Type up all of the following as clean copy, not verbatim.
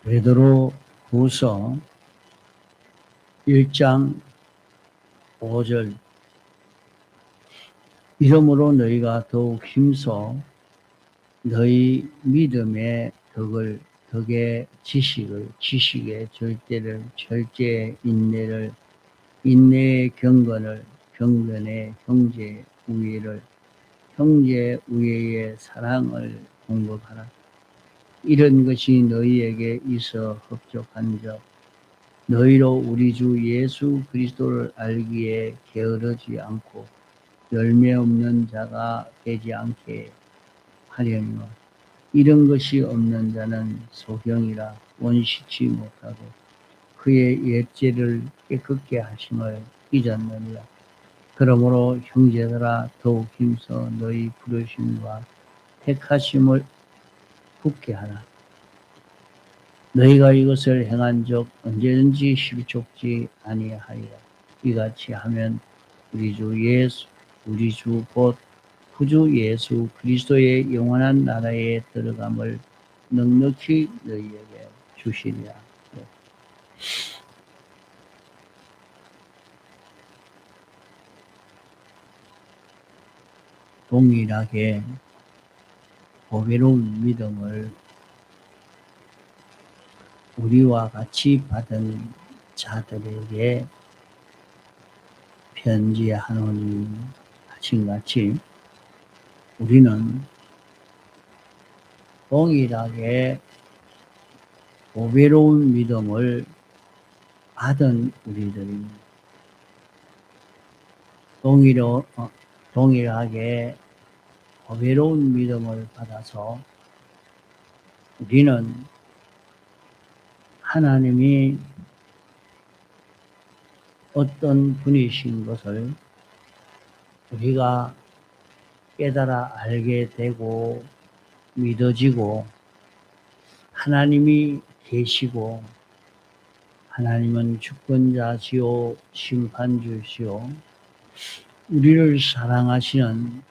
베드로 후서 1장 5절 이러므로 너희가 더욱 힘써 너희 믿음의 덕의 지식의 절제를, 절제의 인내를, 인내의 경건을, 경건의 형제 우애를, 형제 우애의 사랑을 공급하라. 이런 것이 너희에게 있어 흡족한즉 너희로 우리 주 예수 그리스도를 알기에 게으르지 않고 열매 없는 자가 되지 않게 하려니와 이런 것이 없는 자는 소경이라 원시치 못하고 그의 옛죄를 깨끗게 하심을 잊었느니라. 그러므로 형제들아 더욱 힘써 너희 부르심과 택하심을 굳게 하라. 너희가 이것을 행한즉 언제든지 실족지 아니하리라. 이같이 하면 우리 주 곧 구주 예수 그리스도의 영원한 나라에 들어감을 넉넉히 너희에게 주시리라. 동일하게 보배로운 믿음을 우리와 같이 받은 자들에게 편지하노니 하신같이 우리는 동일하게 보배로운 믿음을 받은 우리들입니다. 동일하게 보배로운 믿음을 받아서 우리는 하나님이 어떤 분이신 것을 우리가 깨달아 알게 되고 믿어지고 하나님이 계시고 하나님은 주권자시오 심판주시오 우리를 사랑하시는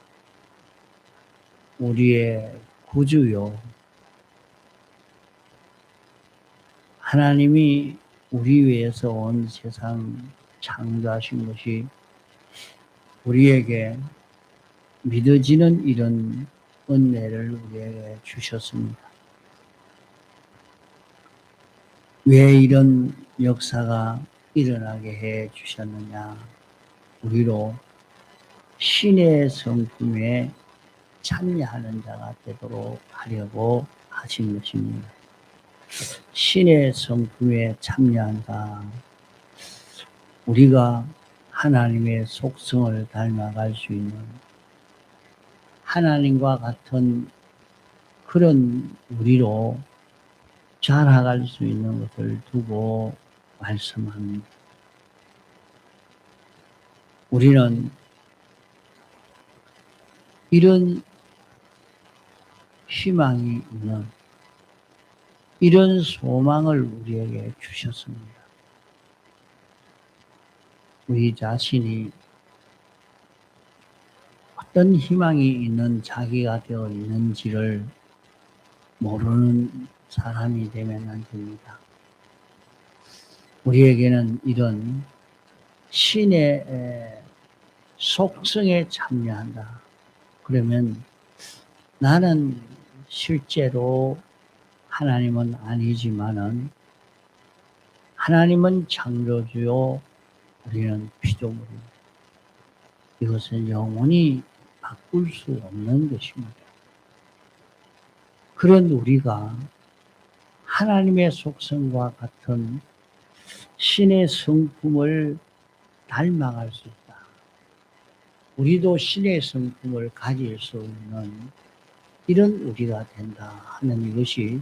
우리의 구주요 하나님이 우리 위해서 온 세상 창조하신 것이 우리에게 믿어지는 이런 은혜를 우리에게 주셨습니다. 왜 이런 역사가 일어나게 해 주셨느냐? 우리로 신의 성품에 참여하는 자가 되도록 하려고 하신 것입니다. 신의 성품에 참여한다. 우리가 하나님의 속성을 닮아갈 수 있는 하나님과 같은 그런 우리로 자라갈 수 있는 것을 두고 말씀합니다. 우리는 이런 희망이 있는 이런 소망을 우리에게 주셨습니다. 우리 자신이 어떤 희망이 있는 자기가 되어 있는지를 모르는 사람이 되면 안 됩니다. 우리에게는 이런 신의 속성에 참여한다. 그러면 나는 실제로 하나님은 아니지만은 하나님은 창조주요 우리는 피조물입니다. 이것은 영원히 바꿀 수 없는 것입니다. 그런 우리가 하나님의 속성과 같은 신의 성품을 닮아갈 수 있다. 우리도 신의 성품을 가질 수 있는 이런 우리가 된다 하는 이것이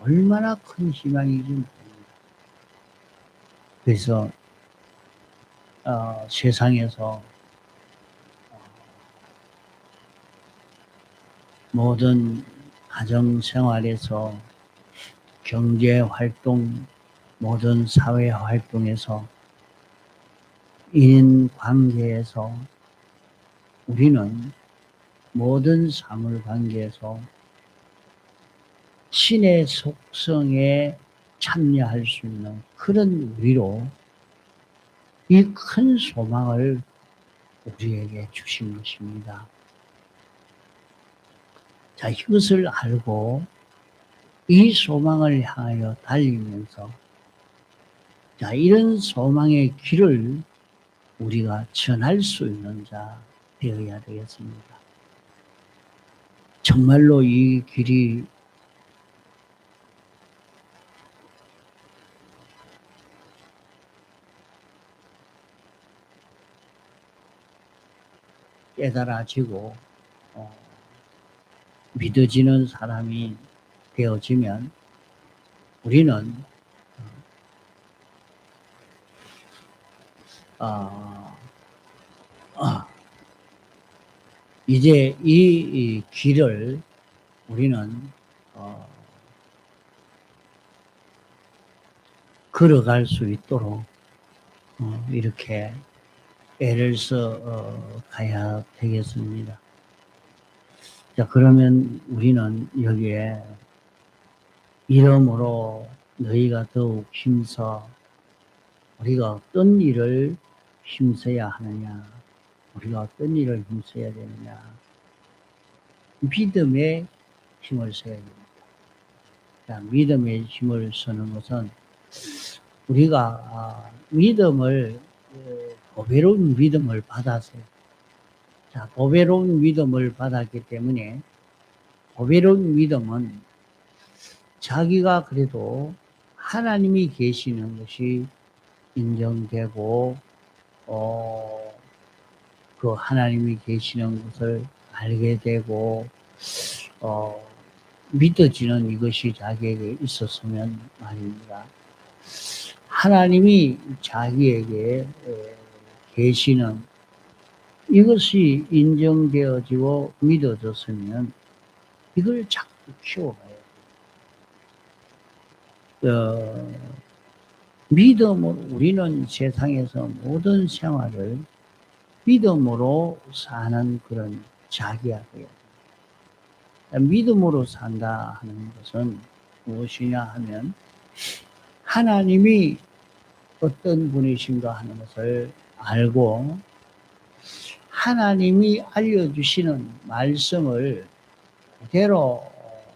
얼마나 큰 희망인지 모릅니다. 그래서 세상에서 모든 가정생활에서 경제활동, 모든 사회활동에서 인간관계에서 우리는 모든 사물관계에서 신의 속성에 참여할 수 있는 그런 위로 이 큰 소망을 우리에게 주신 것입니다. 자, 이것을 알고 이 소망을 향하여 달리면서 자, 이런 소망의 길을 우리가 전할 수 있는 자 되어야 되겠습니다. 정말로 이 길이 깨달아지고 믿어지는 사람이 되어지면 우리는 이제 이 길을 우리는 걸어갈 수 있도록 이렇게 애를 써 가야 되겠습니다. 자, 그러면 우리는 여기에 이러므로 너희가 더욱 힘써 우리가 어떤 일을 힘써야 하느냐, 우리가 어떤 일을 힘써야 되느냐, 믿음의 힘을 써야 됩니다. 자, 믿음의 힘을 쓰는 것은 우리가 믿음을 보배로운 믿음을 받았어요. 자, 보배로운 믿음을 받았기 때문에 보배로운 믿음은 자기가 그래도 하나님이 계시는 것이 인정되고 그 하나님이 계시는 것을 알게 되고 믿어지는 이것이 자기에게 있었으면 말입니다. 하나님이 자기에게 계시는 이것이 인정되어지고 믿어졌으면 이걸 자꾸 키워가요. 믿음으로 우리는 세상에서 모든 생활을 믿음으로 사는 그런 자기야고요. 믿음으로 산다 하는 것은 무엇이냐 하면 하나님이 어떤 분이신가 하는 것을 알고 하나님이 알려주시는 말씀을 그대로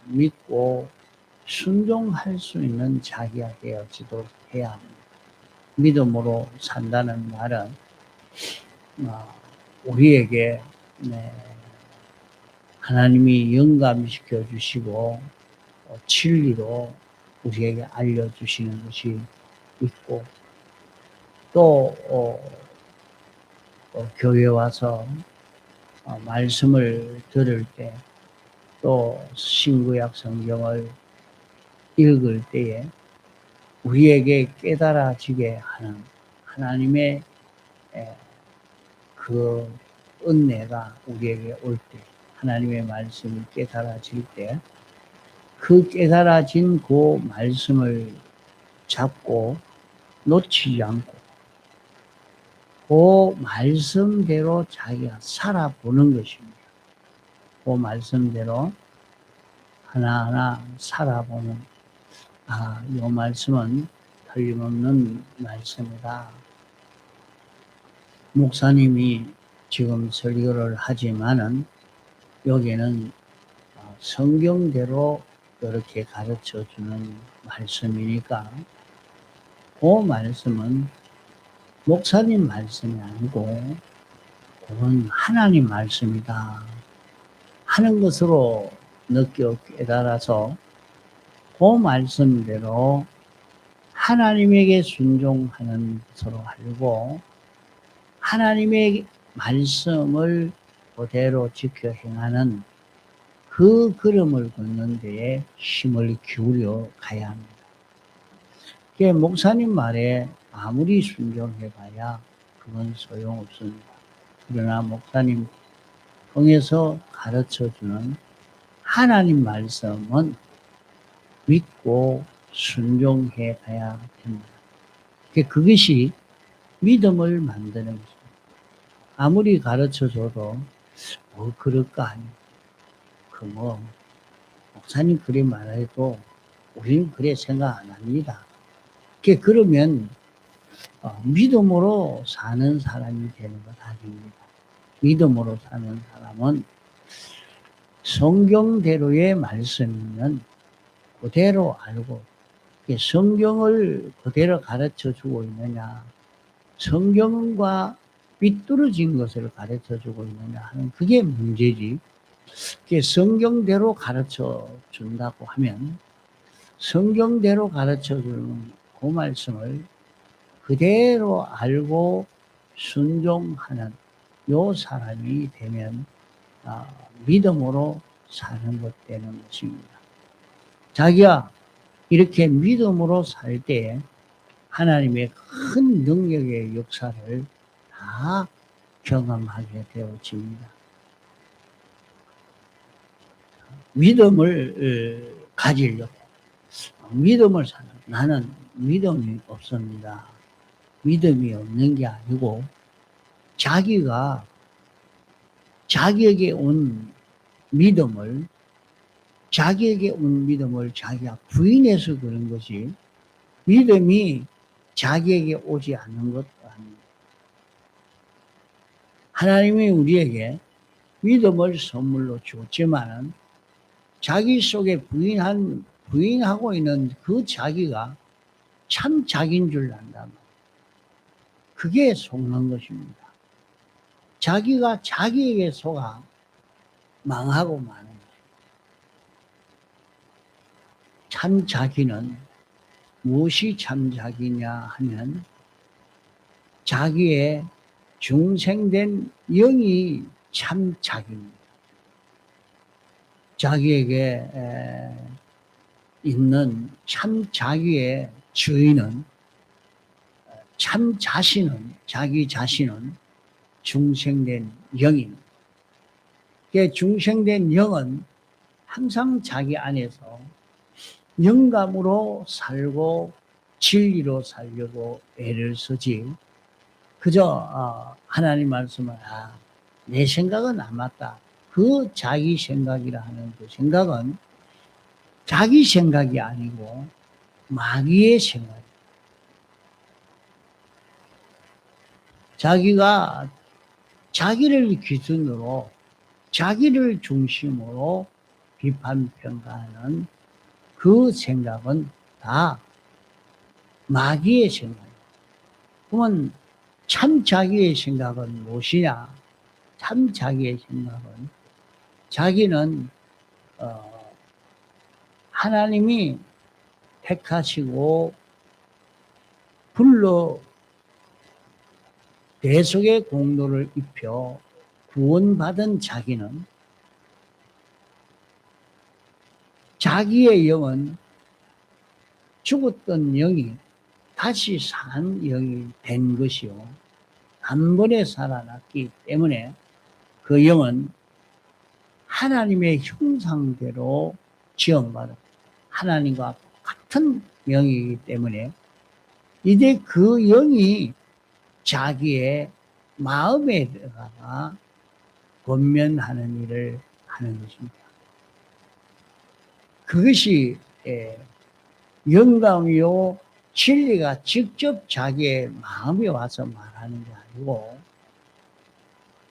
믿고 순종할 수 있는 자기가 되어지도록 해야 합니다. 믿음으로 산다는 말은 우리에게 하나님이 영감시켜 주시고 진리로 우리에게 알려주시는 것이 있고 또 교회 와서 말씀을 들을 때 또 신구약 성경을 읽을 때에 우리에게 깨달아지게 하는 하나님의 그 은혜가 우리에게 올 때 하나님의 말씀이 깨달아질 때 그 깨달아진 그 말씀을 잡고 놓치지 않고 그 말씀대로 자기가 살아보는 것입니다. 그 말씀대로 하나하나 살아보는 이 말씀은 틀림없는 말씀이다. 목사님이 지금 설교를 하지만은 여기는 성경대로 이렇게 가르쳐 주는 말씀이니까 그 말씀은 목사님 말씀이 아니고 그건 하나님 말씀이다 하는 것으로 느껴 깨달아서 그 말씀대로 하나님에게 순종하는 것으로 알고 하나님의 말씀을 그대로 지켜 행하는 그 걸음을 걷는 데에 힘을 기울여 가야 합니다. 목사님 말에 아무리 순종해봐야 그건 소용없습니다. 그러나 목사님 통해서 가르쳐주는 하나님 말씀은 믿고 순종해 가야 됩니다. 그것이 믿음을 만드는 것입니다. 아무리 가르쳐줘도 그럴까 하니 목사님 그래 말해도 우리는 그래 생각 안 합니다. 그러면 믿음으로 사는 사람이 되는 것 아닙니다. 믿음으로 사는 사람은 성경대로의 말씀이면 그대로 알고, 성경을 그대로 가르쳐 주고 있느냐, 성경과 삐뚤어진 것을 가르쳐 주고 있느냐 하는 그게 문제지. 성경대로 가르쳐 준다고 하면 성경대로 가르쳐 주는 그 말씀을 그대로 알고 순종하는 요 사람이 되면 믿음으로 사는 것 되는 것입니다. 자기가 이렇게 믿음으로 살 때 하나님의 큰 능력의 역사를 다 경험하게 되어집니다. 믿음을 가지려고 믿음을 사는, 나는 믿음이 없습니다. 믿음이 없는 게 아니고 자기가 자기에게 온 믿음을 자기가 부인해서 그런 것이, 믿음이 자기에게 오지 않는 것도 아닙니다. 하나님이 우리에게 믿음을 선물로 줬지만은 자기 속에 부인하고 있는 그 자기가 참 자기인 줄 안다. 그게 속는 것입니다. 자기가 자기에게 속아 망하고 마는 거예요. 참 자기는 무엇이 참 자기냐 하면 자기의 중생된 영이 참 자기입니다. 자기에게 있는 참 자기의 주인은, 참 자신은, 자기 자신은 중생된 영입니다. 중생된 영은 항상 자기 안에서 영감으로 살고 진리로 살려고 애를 쓰지, 그저 하나님 말씀을 내 생각은 안 맞다, 그 자기 생각이라 하는 그 생각은 자기 생각이 아니고 마귀의 생각입니다. 자기가 자기를 기준으로, 자기를 중심으로 비판 평가하는 그 생각은 다 마귀의 생각입니다. 그러면 참 자기의 생각은 무엇이냐? 참 자기의 생각은, 자기는 하나님이 택하시고 불러 대속의 공로를 입혀 구원받은 자기는, 자기의 영은 죽었던 영이 다시 산 영이 된 것이요, 한 번에 살아났기 때문에 그 영은 하나님의 형상대로 지음받은 하나님과 같은 영이기 때문에 이제 그 영이 자기의 마음에 들어가 권면하는 일을 하는 것입니다. 그것이 영감이요 진리가 직접 자기의 마음에 와서 말하는 게 아니고,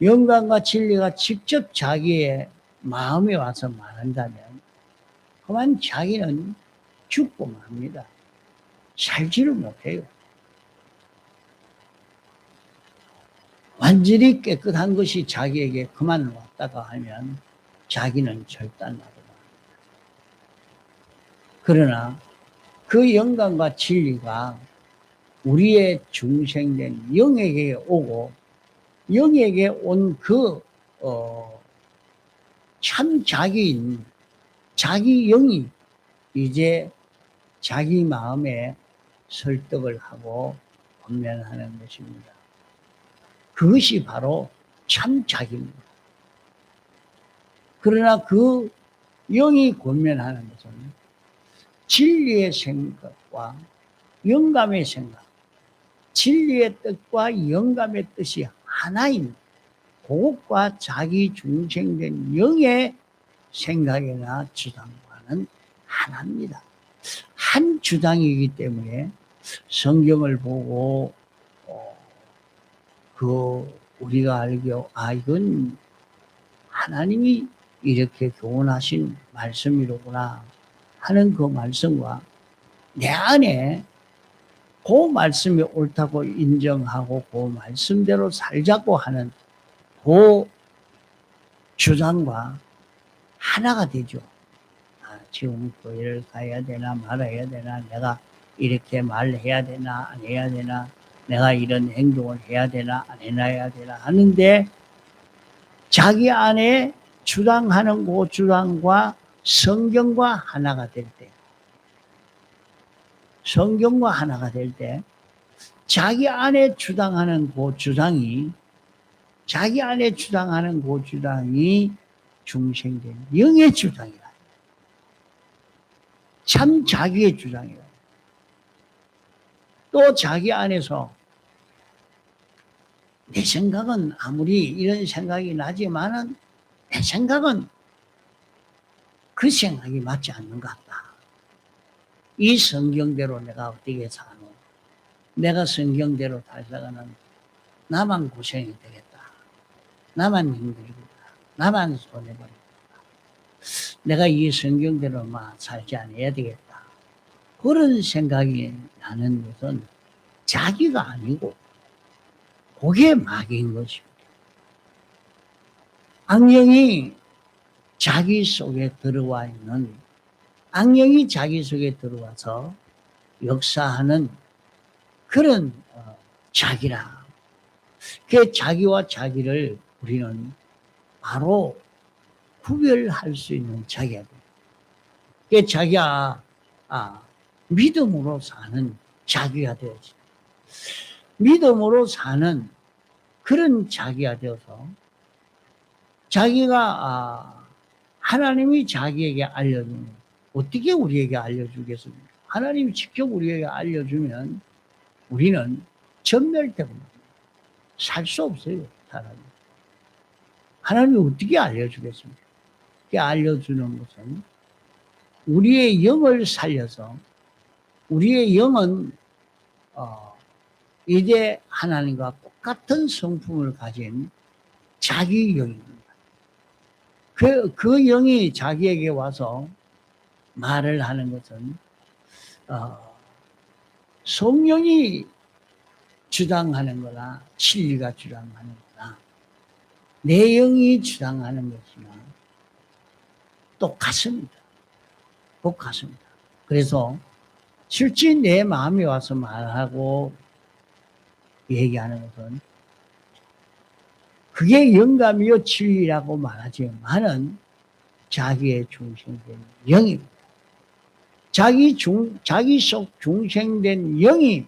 영감과 진리가 직접 자기의 마음에 와서 말한다면 그만 자기는 죽고 맙니다. 살지를 못해요. 완전히 깨끗한 것이 자기에게 그만 왔다가 하면 자기는 절단나고 맙니다. 그러나 그 영감과 진리가 우리의 중생된 영에게 오고, 영에게 온 그 참 자기인 자기 영이 이제 자기 마음에 설득을 하고 권면하는 것입니다. 그것이 바로 참 자기입니다. 그러나 그 영이 권면하는 것은 진리의 생각과 영감의 생각, 진리의 뜻과 영감의 뜻이 하나입니다. 그것과 자기 중생된 영의 생각이나 주장과는 하나입니다. 한 주장이기 때문에 성경을 보고 우리가 알기로 이건 하나님이 이렇게 교훈하신 말씀이로구나 하는 그 말씀과 내 안에 그 말씀이 옳다고 인정하고 그 말씀대로 살자고 하는 그 주장과 하나가 되죠. 지금 교회를 가야 되나 말아야 되나, 내가 이렇게 말해야 되나 안 해야 되나, 내가 이런 행동을 해야 되나 안 해야 되나 하는데, 자기 안에 주장하는 그 주장과 성경과 하나가 될 때, 성경과 하나가 될 때, 자기 안에 주장하는 그 주장이, 자기 안에 주장하는 그 주장이 중생된 영의 주장이라. 참 자기의 주장이라. 또 자기 안에서 내 생각은 아무리 이런 생각이 나지만은 내 생각은 그 생각이 맞지 않는 것 같다. 이 성경대로 내가 어떻게 사노? 내가 성경대로 살다가는 나만 고생이 되겠다. 나만 힘들겠다. 나만 손해버리겠다. 내가 이 성경대로만 살지 않아야 되겠다. 그런 생각이 나는 것은 자기가 아니고 그게 마귀인 것입니다. 악령이 자기 속에 들어와 있는, 악령이 자기 속에 들어와서 역사하는 그런 자기라. 그 자기와 자기를 우리는 바로 구별할 수 있는 자기가 돼요. 그 자기가 믿음으로 사는 자기가 되어지. 믿음으로 사는 그런 자기가 되어서 자기가 하나님이 자기에게 알려주면 어떻게 우리에게 알려주겠습니까? 하나님이 직접 우리에게 알려주면 우리는 전멸되고 살 수 없어요. 사람이. 하나님이 어떻게 알려주겠습니까? 그 알려주는 것은 우리의 영을 살려서, 우리의 영은 이제 하나님과 똑같은 성품을 가진 자기 영입니다. 그 영이 자기에게 와서 말을 하는 것은 성령이 주장하는 거나 진리가 주장하는 거나 내 영이 주장하는 것이나 똑같습니다. 똑같습니다. 그래서 실제 내 마음에 와서 말하고 얘기하는 것은 그게 영감이요 진리라고 말하지만은 자기의 중생된 영입니다. 자기 속 중생된 영이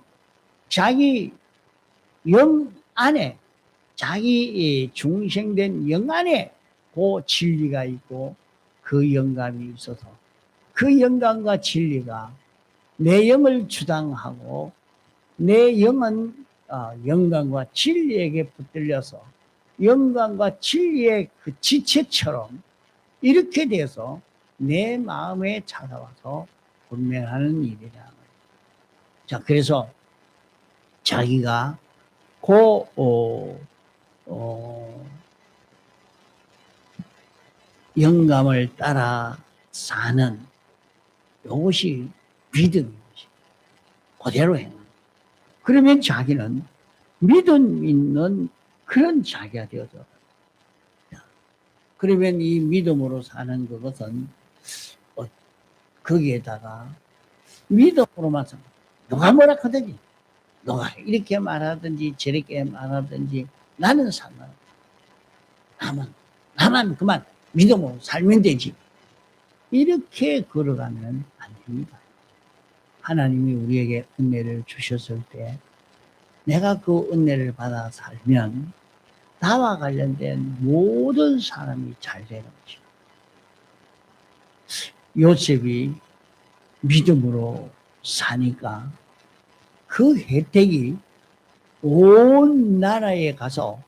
자기 영 안에, 자기 중생된 영 안에 그 진리가 있고 그 영감이 있어서 그 영감과 진리가 내 영을 주장하고 내 영은 영감과 진리에게 붙들려서 영감과 진리의 그 지체처럼 이렇게 돼서 내 마음에 찾아와서 분명하는 일이라. 자, 그래서 자기가 영감을 따라 사는 이것이 믿음인 것입니다. 그대로 행하는. 그러면 자기는 믿음 있는 그런 자기가 되어져. 그러면 이 믿음으로 사는 그것은 거기에다가 믿음으로만 사. 누가 뭐라 하든지, 누가 이렇게 말하든지 저렇게 말하든지 나는 상관없어. 나만 그만 믿음으로 살면 되지. 이렇게 걸어가면 안 됩니다. 하나님이 우리에게 은혜를 주셨을 때 내가 그 은혜를 받아 살면 나와 관련된 모든 사람이 잘 되는 것입니다. 요셉이 믿음으로 사니까 그 혜택이 온 나라에 가서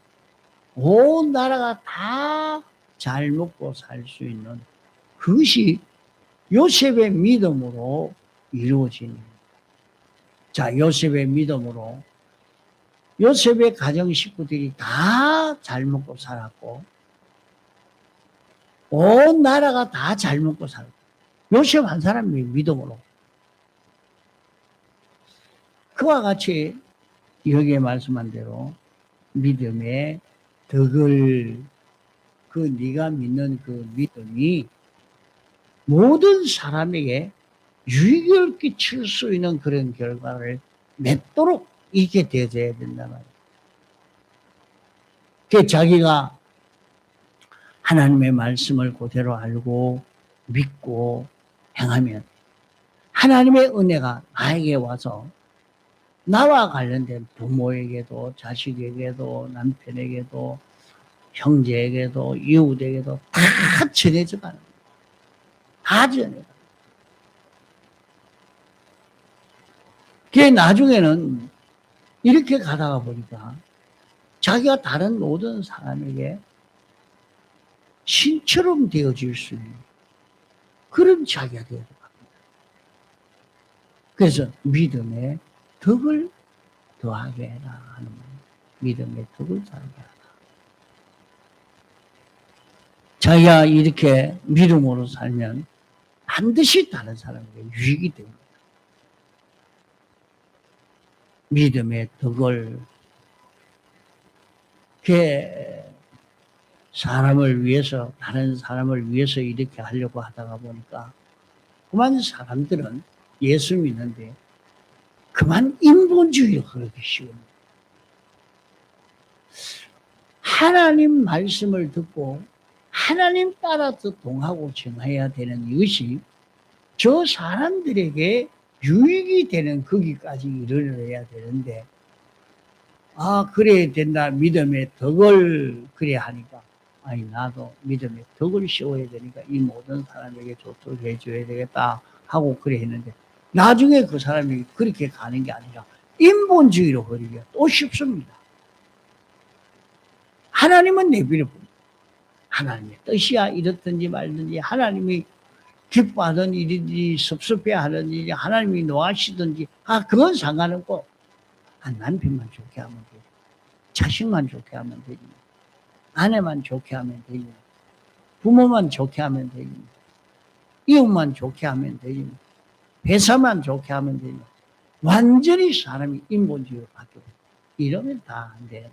온 나라가 다 잘 먹고 살 수 있는 그것이 요셉의 믿음으로 이루어진 일입니다. 자, 요셉의 믿음으로 요셉의 가정 식구들이 다 잘 먹고 살았고 온 나라가 다 잘 먹고 살았고 요셉 한 사람이 믿음으로 그와 같이 여기에 말씀한 대로 믿음의 덕을 그 네가 믿는 그 믿음이 모든 사람에게 유익을 끼칠 수 있는 그런 결과를 맺도록 있게 되어져야 된단 말이에요. 그 자기가 하나님의 말씀을 그대로 알고 믿고 행하면 하나님의 은혜가 나에게 와서 나와 관련된 부모에게도 자식에게도 남편에게도 형제에게도 이웃에게도 다 전해져 가는 거예요. 다 전해져. 그게 나중에는 이렇게 가다가 보니까 자기가 다른 모든 사람에게 신처럼 되어질 수 있는 그런 자기가 되어져 갑니다. 그래서 믿음의 덕을 더하게 해라 하는 거예요. 믿음의 덕을 더하게 해라. 자기가 이렇게 믿음으로 살면 반드시 다른 사람에게 유익이 됩니다. 믿음의 덕을 사람을 위해서 다른 사람을 위해서 이렇게 하려고 하다가 보니까 그만 사람들은 예수 믿는데 그만 인본주의로 그렇게 쉬웁니다. 하나님 말씀을 듣고 하나님 따라서 동하고 정해야 되는 이것이 저 사람들에게 유익이 되는 거기까지 이르러야 되는데 그래야 된다. 믿음의 덕을 그래야 하니까 아니 나도 믿음의 덕을 씌워야 되니까 이 모든 사람에게 좋도록 해줘야 되겠다 하고 그래 했는데 나중에 그 사람이 그렇게 가는 게 아니라 인본주의로 버리기가 또 쉽습니다. 하나님은 내버려봅니다. 하나님의 뜻이야 이렇든지 말든지 하나님이 기뻐하던 일이든지 섭섭해하는 일이 하나님이 노하시든지 그건 상관없고 남편만 좋게 하면 되지 자식만 좋게 하면 되지 아내만 좋게 하면 되지 부모만 좋게 하면 되지 이웃만 좋게 하면 되지 회사만 좋게 하면 되지 완전히 사람이 인본주의로 바뀌고 이러면 다 안 돼요.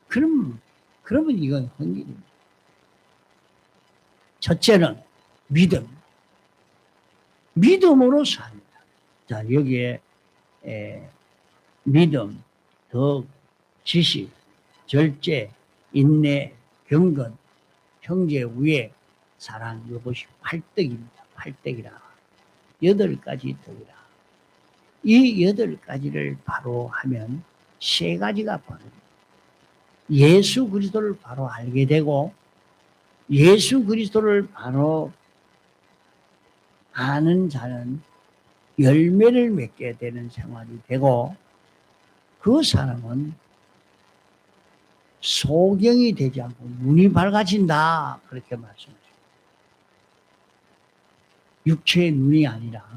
그러면 이건 헛일입니다. 첫째는 믿음으로 삽니다. 자, 여기에 믿음, 덕, 지식, 절제, 인내, 경건, 형제 우애, 사랑 이것이 8덕입니다. 8덕이라 8가지 덕이라. 이 8가지를 바로 하면 3가지가 바릅니다. 예수 그리스도를 바로 알게 되고 예수 그리스도를 바로 아는 자는 열매를 맺게 되는 생활이 되고 그 사람은 소경이 되지 않고 눈이 밝아진다 그렇게 말씀하십니다. 육체의 눈이 아니라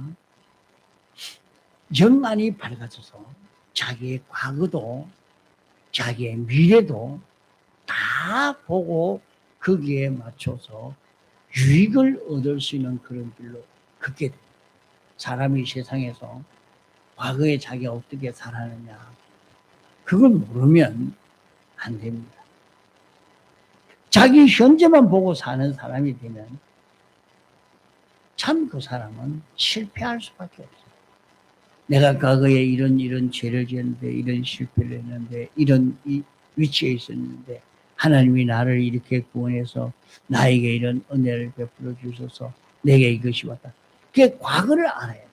영안이 밝아져서 자기의 과거도 자기의 미래도 다 보고 거기에 맞춰서 유익을 얻을 수 있는 그런 길로 걷게 됩니다. 사람이 세상에서 과거에 자기가 어떻게 살았느냐 그걸 모르면 안 됩니다. 자기 현재만 보고 사는 사람이 되면 참 그 사람은 실패할 수밖에 없어요. 내가 과거에 이런 죄를 지었는데 이런 실패를 했는데 이런 위치에 있었는데 하나님이 나를 이렇게 구원해서 나에게 이런 은혜를 베풀어 주셔서 내게 이것이 왔다. 그게 과거를 알아야 돼요.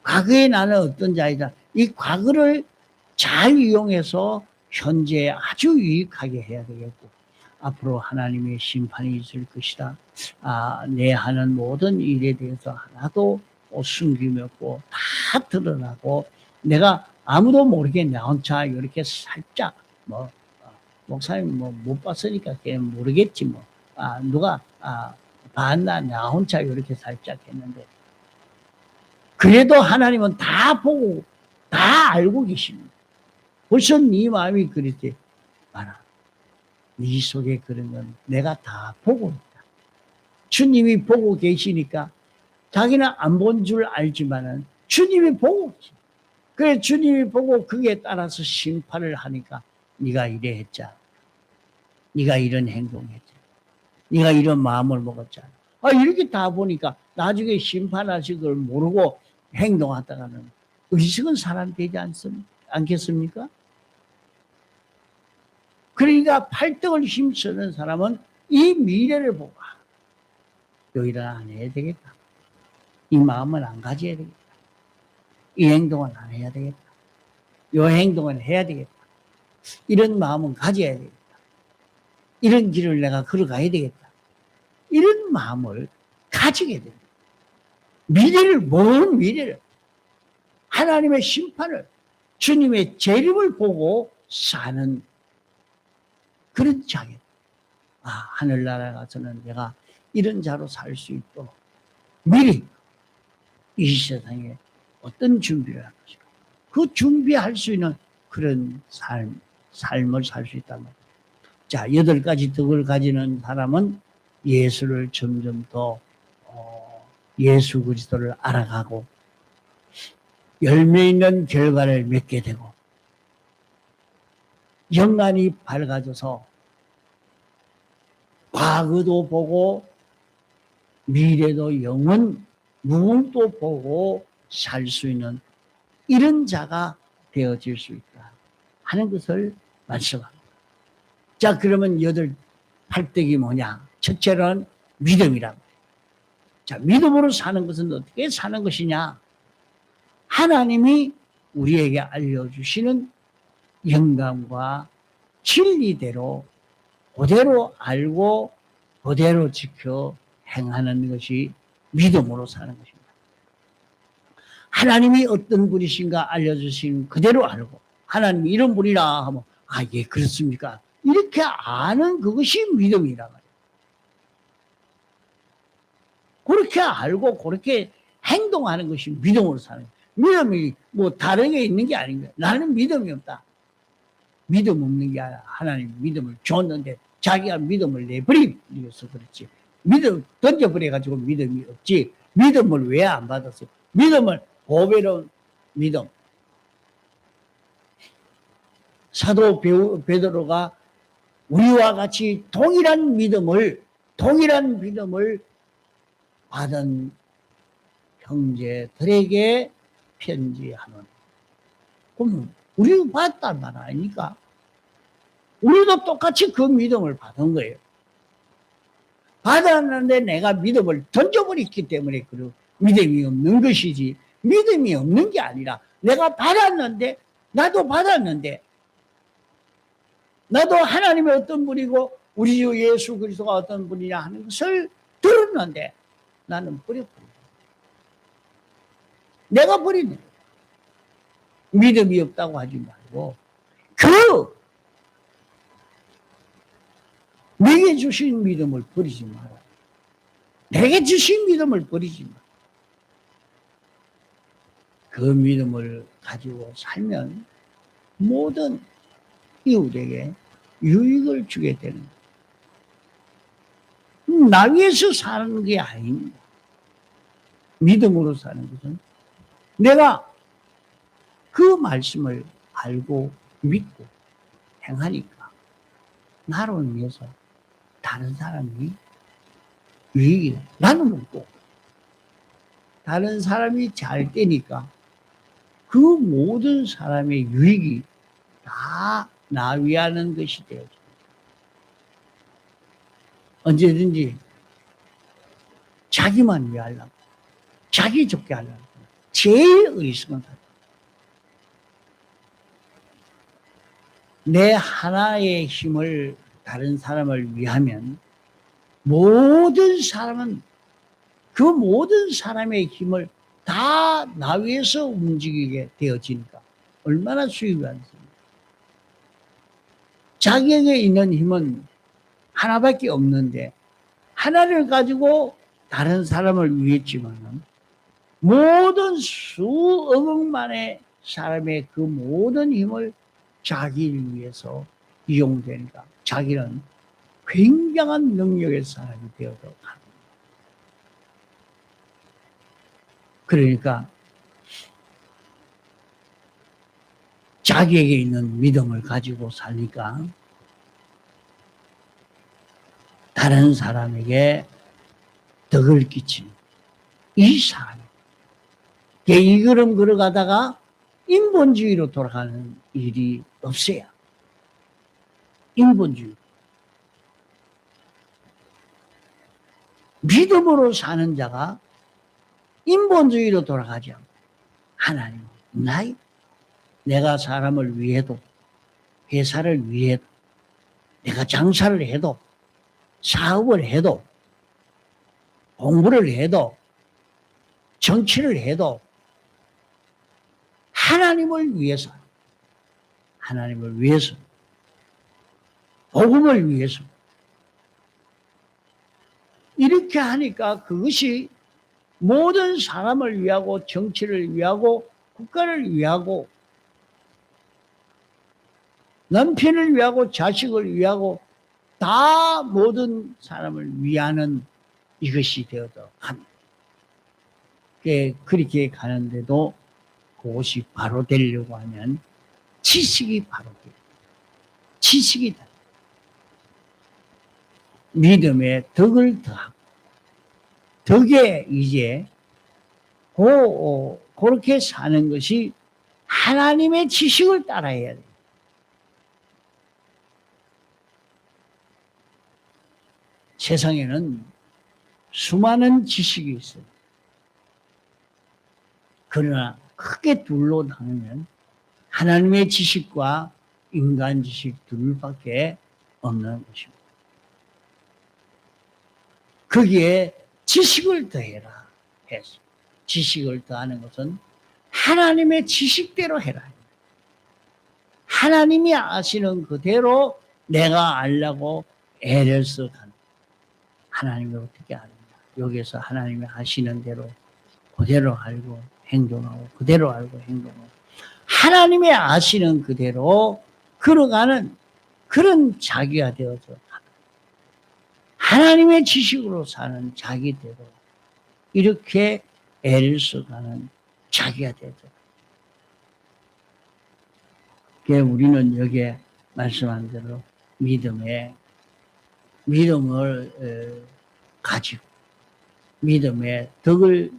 과거에 나는 어떤 자이다. 이 과거를 잘 이용해서 현재에 아주 유익하게 해야 되겠고 앞으로 하나님의 심판이 있을 것이다. 내 하는 모든 일에 대해서 하나도 숨김이 없고 다 드러나고 내가 아무도 모르게 나 혼자 이렇게 살짝 목사님 못 봤으니까 걔는 모르겠지 누가 봤나 나 혼자 이렇게 살짝 했는데 그래도 하나님은 다 보고 다 알고 계십니다. 벌써 네 마음이 그랬지. 봐라. 네 속에 그런 건 내가 다 보고 있다. 주님이 보고 계시니까 자기는 안 본 줄 알지만은 주님이 보고 계시. 그래 주님이 보고 그에 따라서 심판을 하니까 네가 이래 했잖아. 네가 이런 행동했잖아. 네가 이런 마음을 먹었잖아. 이렇게 다 보니까 나중에 심판하실 걸 모르고 행동하다가는 의식은 사람 되지 않겠습니까? 그러니까 팔등을 힘쓰는 사람은 이 미래를 보고 요 일은 안 해야 되겠다. 이 마음은 안 가져야 되겠다. 이 행동은 안 해야 되겠다. 요 행동은 해야 되겠다. 이런 마음은 가져야 되겠다. 이런 길을 내가 걸어가야 되겠다. 이런 마음을 가지게 됩니다. 미래를, 먼 미래를, 하나님의 심판을, 주님의 재림을 보고 사는 그런 자게. 하늘나라 가서는 내가 이런 자로 살 수 있도록 미리 이 세상에 어떤 준비를 할 것인가. 그 준비할 수 있는 그런 삶을 살 수 있단 말이에요. 자, 8가지 덕을 가지는 사람은 예수를 점점 더 예수 그리스도를 알아가고 열매 있는 결과를 맺게 되고 영안이 밝아져서 과거도 보고 미래도 영원 무궁도 보고 살 수 있는 이런 자가 되어질 수 있다 하는 것을 말씀합니다. 자, 그러면 8덕이 뭐냐? 첫째는 믿음이라고. 자, 믿음으로 사는 것은 어떻게 사는 것이냐? 하나님이 우리에게 알려주시는 영감과 진리대로 그대로 알고 그대로 지켜 행하는 것이 믿음으로 사는 것입니다. 하나님이 어떤 분이신가 알려주신 그대로 알고 하나님이 이런 분이라 하면 예 그렇습니까? 이렇게 아는 그것이 믿음이라 말이에요. 그렇게 알고 그렇게 행동하는 것이 믿음으로 사는 거예요. 믿음이 뭐 다른 게 있는 게 아닌 거예요. 나는 믿음이 없다. 믿음 없는 게 아니라 하나님 믿음을 줬는데 자기가 믿음을 내버려서 그렇지. 믿음 던져버려가지고 믿음이 없지. 믿음을 왜 안 받았어? 믿음을 보배로운 믿음. 사도 베드로가 우리와 같이 동일한 믿음을 받은 형제들에게 편지하는. 그럼 우리도 받았단 말 아닙니까? 우리도 똑같이 그 믿음을 받은 거예요. 받았는데 내가 믿음을 던져버렸기 때문에 그 믿음이 없는 것이지, 믿음이 없는 게 아니라 내가 받았는데, 나도 하나님의 어떤 분이고 우리 주 예수 그리스도가 어떤 분이냐 하는 것을 들었는데 나는 버렸고 내가 버리네. 믿음이 없다고 하지 말고 내게 주신 믿음을 버리지 마라. 내게 주신 믿음을 버리지 마라. 그 믿음을 가지고 살면 모든 이웃에게 유익을 주게 되는 거예요. 나 위해서 사는 게 아닙니다. 믿음으로 사는 것은 내가 그 말씀을 알고 믿고 행하니까 나를 위해서 다른 사람이 유익이 돼. 나는 없고 다른 사람이 잘 되니까 그 모든 사람의 유익이 다 나 위하는 것이 되어집니다. 언제든지 자기만 위하려고, 자기 좋게 하려고 제일 어리석은 사람. 내 하나의 힘을 다른 사람을 위하면 모든 사람은 그 모든 사람의 힘을 다 나 위해서 움직이게 되어지니까 얼마나 수익이 많습니까? 자기에게 있는 힘은 하나밖에 없는데 하나를 가지고 다른 사람을 위했지만은 모든 수억억만의 사람의 그 모든 힘을 자기를 위해서 이용되니까 자기는 굉장한 능력의 사람이 되어서 갑니다. 그러니까 자기에게 있는 믿음을 가지고 사니까 다른 사람에게 덕을 끼치는 이 사람이 이 걸음 걸어가다가 인본주의로 돌아가는 일이 없어요. 인본주의. 믿음으로 사는 자가 인본주의로 돌아가지 않고 하나님, 내가 사람을 위해도 회사를 위해도 내가 장사를 해도 사업을 해도 공부를 해도 정치를 해도 하나님을 위해서 복음을 위해서 이렇게 하니까 그것이 모든 사람을 위하고 정치를 위하고 국가를 위하고 남편을 위하고 자식을 위하고 다 모든 사람을 위하는 이것이 되어서 합니다. 그렇게 가는데도 그것이 바로 되려고 하면 지식이 바로 돼요. 지식이다. 믿음에 덕을 더하고 덕에 이제 그렇게 사는 것이 하나님의 지식을 따라야 돼요. 세상에는 수많은 지식이 있어요. 그러나 크게 둘로 나누면 하나님의 지식과 인간 지식 둘밖에 없는 것입니다. 거기에 지식을 더해라 해서 지식을 더하는 것은 하나님의 지식대로 해라. 하나님이 아시는 그대로 내가 알라고 애를 써가는 하나님이 어떻게 아느냐. 여기서 하나님이 아시는 대로 그대로 알고 행동하고 그대로 알고 행동하고 하나님이 아시는 그대로 걸어가는 그런 자기가 되어서 하나님의 지식으로 사는 자기대로 이렇게 애를 써가는 자기가 되죠. 우리는 여기에 말씀한 대로 믿음을 가지고 믿음의 덕을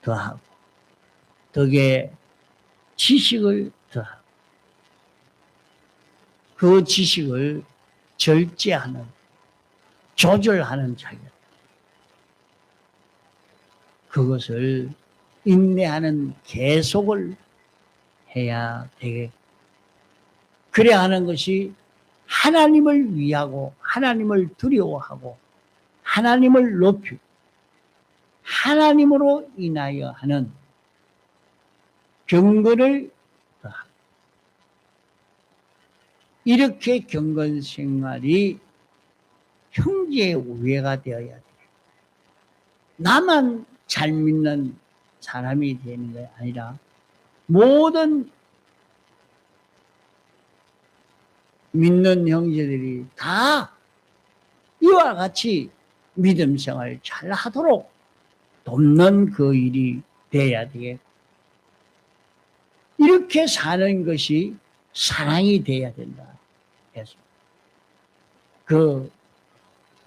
더하고 덕의 지식을 더하고 그 지식을 절제하는 조절하는 자기가 그것을 인내하는 계속을 해야 되겠고 그래야 하는 것이 하나님을 위하고 하나님을 두려워하고 하나님을 높이고 하나님으로 인하여 하는 경건을 이렇게 경건 생활이 형제의 우애가 되어야 돼. 나만 잘 믿는 사람이 되는 게 아니라 모든 믿는 형제들이 다 이와 같이 믿음 생활 잘 하도록 돕는 그 일이 돼야 되겠고 이렇게 사는 것이 사랑이 돼야 된다. 해서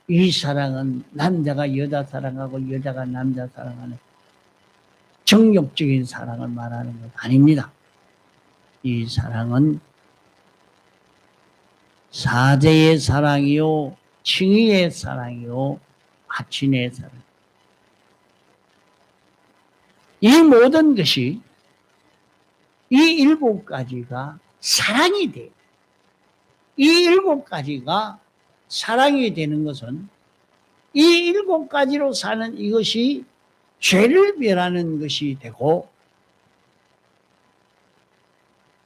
이 사랑은 남자가 여자 사랑하고 여자가 남자 사랑하는 정욕적인 사랑을 말하는 것 아닙니다. 이 사랑은 사제의 사랑이요, 칭의의 사랑이요, 화친의 사랑. 이 모든 것이 이 7가지가 사랑이 돼요. 이 7가지가 사랑이 되는 것은 이 7가지로 사는 이것이 죄를 멸하는 것이 되고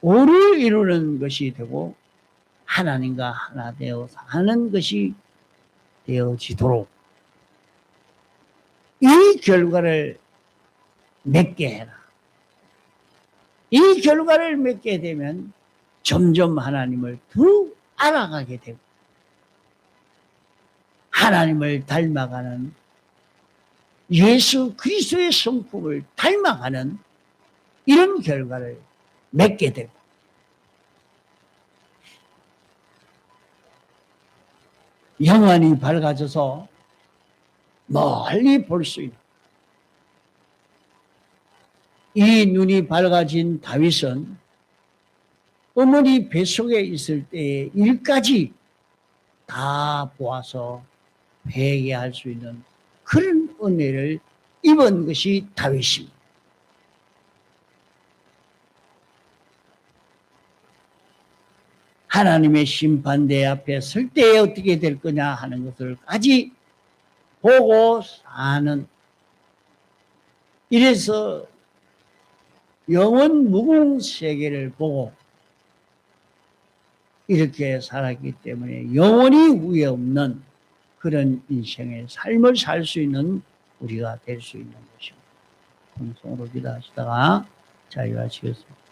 오를 이루는 것이 되고 하나님과 하나 되어 사는 것이 되어지도록 이 결과를 맺게 해라. 이 결과를 맺게 되면 점점 하나님을 더 알아가게 되고 하나님을 닮아가는 예수 그리스도의 성품을 닮아가는 이런 결과를 맺게 되고 영안이 밝아져서 멀리 볼 수 있는 이 눈이 밝아진 다윗은 어머니 뱃속에 있을 때의 일까지 다 보아서 회개할 수 있는 그런 은혜를 입은 것이 다윗입니다. 하나님의 심판대 앞에 설 때 어떻게 될 거냐 하는 것을까지 보고 사는, 이래서 영원 무궁 세계를 보고 이렇게 살았기 때문에 영원히 후회 없는 그런 인생의 삶을 살 수 있는 우리가 될 수 있는 것입니다. 공성으로 기도하시다가 자유하시겠습니다.